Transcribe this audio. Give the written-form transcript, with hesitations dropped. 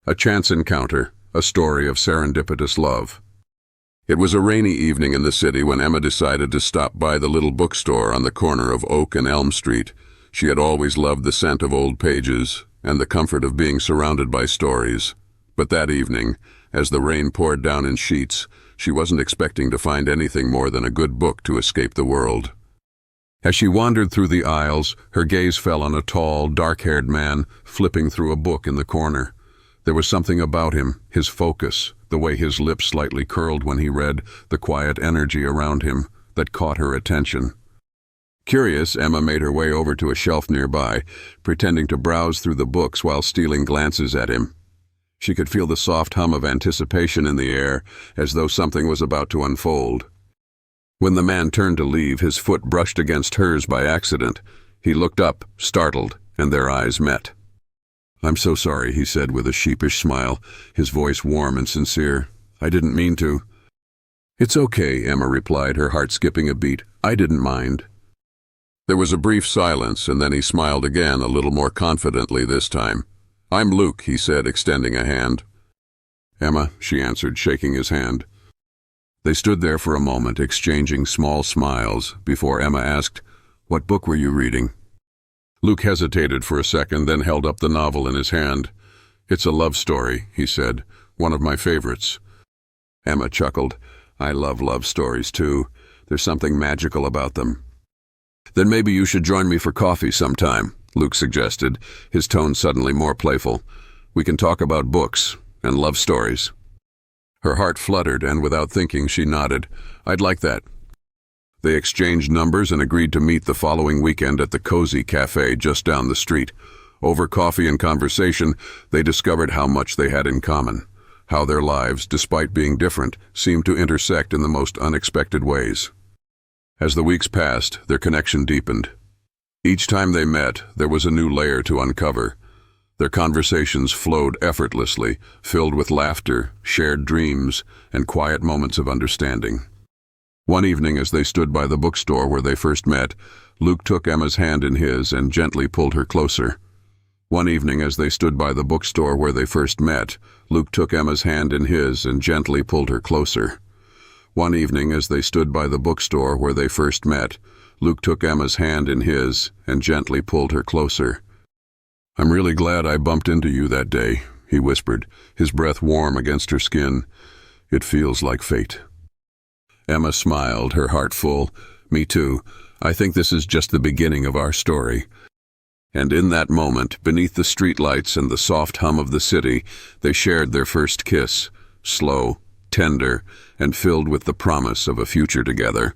A chance encounter, a story of serendipitous love. It was a rainy evening in the city when Emma decided to stop by the little bookstore on the corner of Oak and Elm Street. She had always loved the scent of old pages and the comfort of being surrounded by stories. But that evening, as the rain poured down in sheets, she wasn't expecting to find anything more than a good book to escape the world. As she wandered through the aisles, her gaze fell on a tall, dark-haired man flipping through a book in the corner. There was something about him, his focus, the way his lips slightly curled when he read, the quiet energy around him, that caught her attention. Curious, Emma made her way over to a shelf nearby, pretending to browse through the books while stealing glances at him. She could feel the soft hum of anticipation in the air, as though something was about to unfold. When the man turned to leave, his foot brushed against hers by accident. He looked up, startled, and their eyes met. "I'm so sorry," he said with a sheepish smile, his voice warm and sincere. "I didn't mean to." "It's okay," Emma replied, her heart skipping a beat. "I didn't mind." There was a brief silence, and then he smiled again, a little more confidently this time. "I'm Luke," he said, extending a hand. "Emma," she answered, shaking his hand. They stood there for a moment, exchanging small smiles, before Emma asked, "What book were you reading?" Luke hesitated for a second, then held up the novel in his hand. "It's a love story," he said, "one of my favorites." Emma chuckled. "I love love stories, too. There's something magical about them." "Then maybe you should join me for coffee sometime," Luke suggested, his tone suddenly more playful. "We can talk about books and love stories." Her heart fluttered, and without thinking, she nodded. "I'd like that." They exchanged numbers and agreed to meet the following weekend at the Cozy Cafe just down the street. Over coffee and conversation, they discovered how much they had in common, how their lives, despite being different, seemed to intersect in the most unexpected ways. As the weeks passed, their connection deepened. Each time they met, there was a new layer to uncover. Their conversations flowed effortlessly, filled with laughter, shared dreams, and quiet moments of understanding. One evening, as they stood by the bookstore where they first met, Luke took Emma's hand in his and gently pulled her closer. One evening, as they stood by the bookstore where they first met, Luke took Emma's hand in his and gently pulled her closer. One evening, as they stood by the bookstore where they first met, Luke took Emma's hand in his and gently pulled her closer. "I'm really glad I bumped into you that day," he whispered, his breath warm against her skin. "It feels like fate." Emma smiled, her heart full. "Me too. I think this is just the beginning of our story." And in that moment, beneath the streetlights and the soft hum of the city, they shared their first kiss, slow, tender, and filled with the promise of a future together.